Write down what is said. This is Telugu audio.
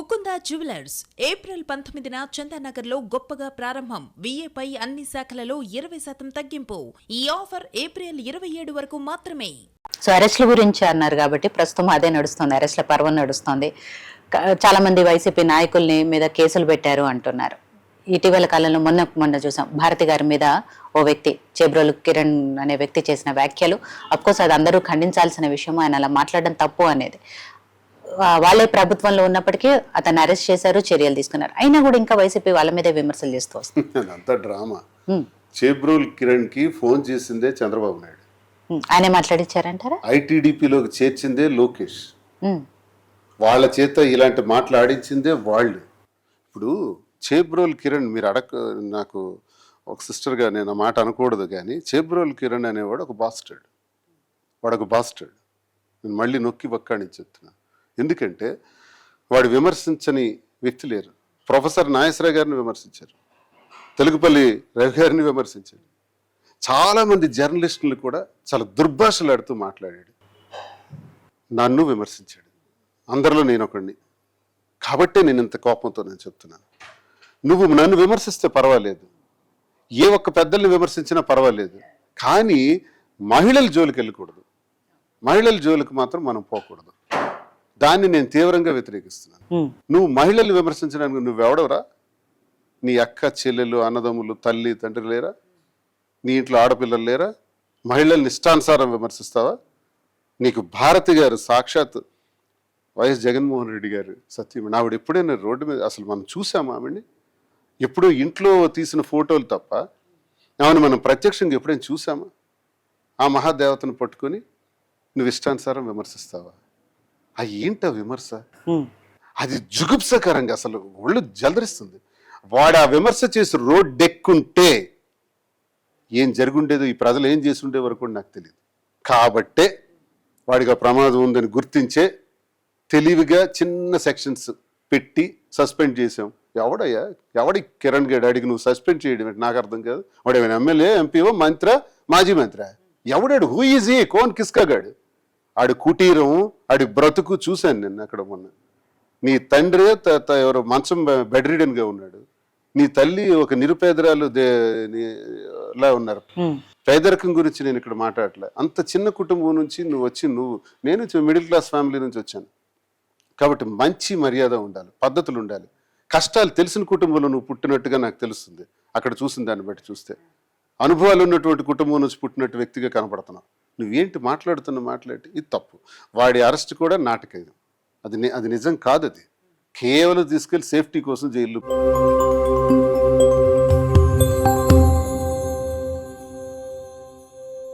ముకుంద జ్యువెలర్స్ ఏప్రిల్ 19న చందానగర్లో గొప్పగా ప్రారంభం. విఏపై అన్ని శాఖలలో 20% తగ్గింపు. ఈ ఆఫర్ ఏప్రిల్ 27 వరకు మాత్రమే. సో అరెస్ట్ల గురించి అన్నారు కాబట్టి ప్రస్తుతం అదే నడుస్తుంది, అరెస్ట్ల పర్వం నడుస్తుంది. చాలా మంది వైసీపీ నాయకుల్ని మీద కేసులు పెట్టారు అంటున్నారు. ఇటీవల కాలంలో మొన్న చూసాం భారతి గారి మీద ఓ వ్యక్తి చేబ్రోలు కిరణ్ అనే వ్యక్తి చేసిన వ్యాఖ్యలు. అఫ్కోర్స్ అది అందరూ ఖండించాల్సిన విషయం, ఆయన అలా మాట్లాడడం తప్పు అనేది. వాళ్ళే ప్రభుత్వంలో ఉన్నప్పటికీ అతను అరెస్ట్ చేశారు, చర్యలు తీసుకున్నారు. అయినా కూడా ఇంకా వైసీపీ వాళ్ళ మీదే విమర్శలు చేస్తూ వస్తుంది. అంత డ్రామా. చేబ్రోల్ కిరణ్ కి ఫోన్ చేసిందే చంద్రబాబు నాయుడు, ఆయనే మాట్లాడించారంటారా? ఐటీడీపీలోకి చేర్చిందే లోకేష్, వాళ్ళ చేత ఇలాంటి మాట్లాడించిందే వాళ్ళు. ఇప్పుడు చేబ్రోల్ కిరణ్ మీరు నాకు ఒక సిస్టర్గా నేను ఆ మాట అనకూడదు, కానీ చేబ్రోల్ కిరణ్ అనేవాడు ఒక బాస్టర్డ్. వాడు ఒక బాస్టర్డ్. నేను మళ్ళీ నొక్కి వక్కాణించి చెప్తున్నా. ఎందుకంటే వాడు విమర్శించని వ్యక్తి లేరు. ప్రొఫెసర్ నాగేశ్వరరావు గారిని విమర్శించారు, తెలుగుపల్లి రవి గారిని విమర్శించారు, చాలామంది జర్నలిస్టులు కూడా చాలా దుర్భాషలాడుతూ మాట్లాడాడు. నన్ను విమర్శించాడు, అందరిలో నేను ఒకడిని. కాబట్టే నేను ఇంత కోపంతో నేను చెప్తున్నాను. నువ్వు నన్ను విమర్శిస్తే పర్వాలేదు, ఏ ఒక్క పెద్దల్ని విమర్శించినా పర్వాలేదు, కానీ మహిళల జోలికి వెళ్ళకూడదు. మహిళల జోలికి మాత్రం మనం పోకూడదు. దాన్ని నేను తీవ్రంగా వ్యతిరేకిస్తున్నాను. నువ్వు మహిళలు విమర్శించడానికి నువ్వెవడవరా? నీ అక్క చెల్లెలు అన్నదమ్ములు తల్లి తండ్రి లేరా? నీ ఇంట్లో ఆడపిల్లలు లేరా? మహిళల్ని ఇష్టానుసారం విమర్శిస్తావా? నీకు భారతి గారు సాక్షాత్ వైఎస్ జగన్మోహన్ రెడ్డి గారు సత్యం, ఆవిడ ఎప్పుడైనా రోడ్డు మీద అసలు మనం చూసామా ఆవిడ్ని? ఎప్పుడూ ఇంట్లో తీసిన ఫోటోలు తప్ప ఆమెను మనం ప్రత్యక్షంగా ఎప్పుడైనా చూసామా? ఆ మహాదేవతను పట్టుకొని నువ్వు ఇష్టానుసారం విమర్శిస్తావా? ఏంట విమర్శ? అది జుగుప్సకరంగా అసలు ఒళ్ళు జలదరిస్తుంది. వాడు ఆ విమర్శ చేసి రోడ్డెక్కుంటే ఏం జరుగుండేదో, ఈ ప్రజలు ఏం చేసి ఉండే వరకు నాకు తెలియదు. కాబట్టే వాడికి ఆ ప్రమాదం ఉందని గుర్తించే తెలివిగా చిన్న సెక్షన్స్ పెట్టి సస్పెండ్ చేసాం. ఎవడి కిరణ్ గడ్ అడిగి నువ్వు సస్పెండ్ చేయడం నాకు అర్థం కాదు. వాడు ఏమైనా ఎమ్మెల్యే, ఎంపీఓ, మంత్రి, మాజీ మంత్రి? ఎవడాడు? హూ ఈజ్ ఈ? కోన్ కిస్కాగాడు? ఆడి కుటీరం, ఆడి బ్రతుకు చూశాను నేను అక్కడ మొన్న. నీ తండ్రి ఎవరో మంచం బెడ్ రీడన్గా ఉన్నాడు, నీ తల్లి ఒక నిరుపేదరాలు లా ఉన్నారు. పేదరికం గురించి నేను ఇక్కడ మాట్లాడలే. అంత చిన్న కుటుంబం నుంచి నేను మిడిల్ క్లాస్ ఫ్యామిలీ నుంచి వచ్చాను. కాబట్టి మంచి మర్యాద ఉండాలి, పద్ధతులు ఉండాలి. కష్టాలు తెలిసిన కుటుంబంలో నువ్వు పుట్టినట్టుగా నాకు తెలుస్తుంది. అక్కడ చూసిన దాన్ని బట్టి చూస్తే అనుభవాలు ఉన్నటువంటి కుటుంబం నుంచి పుట్టినట్టు వ్యక్తిగా కనపడుతున్నావు. నువ్వేంటి మాట్లాడి ఇది తప్పు. వాడి అరెస్ట్ కూడా నాటకం. అది నిజం కాదు. అది కేవలం తీసుకెళ్లి సేఫ్టీ కోసం జైలు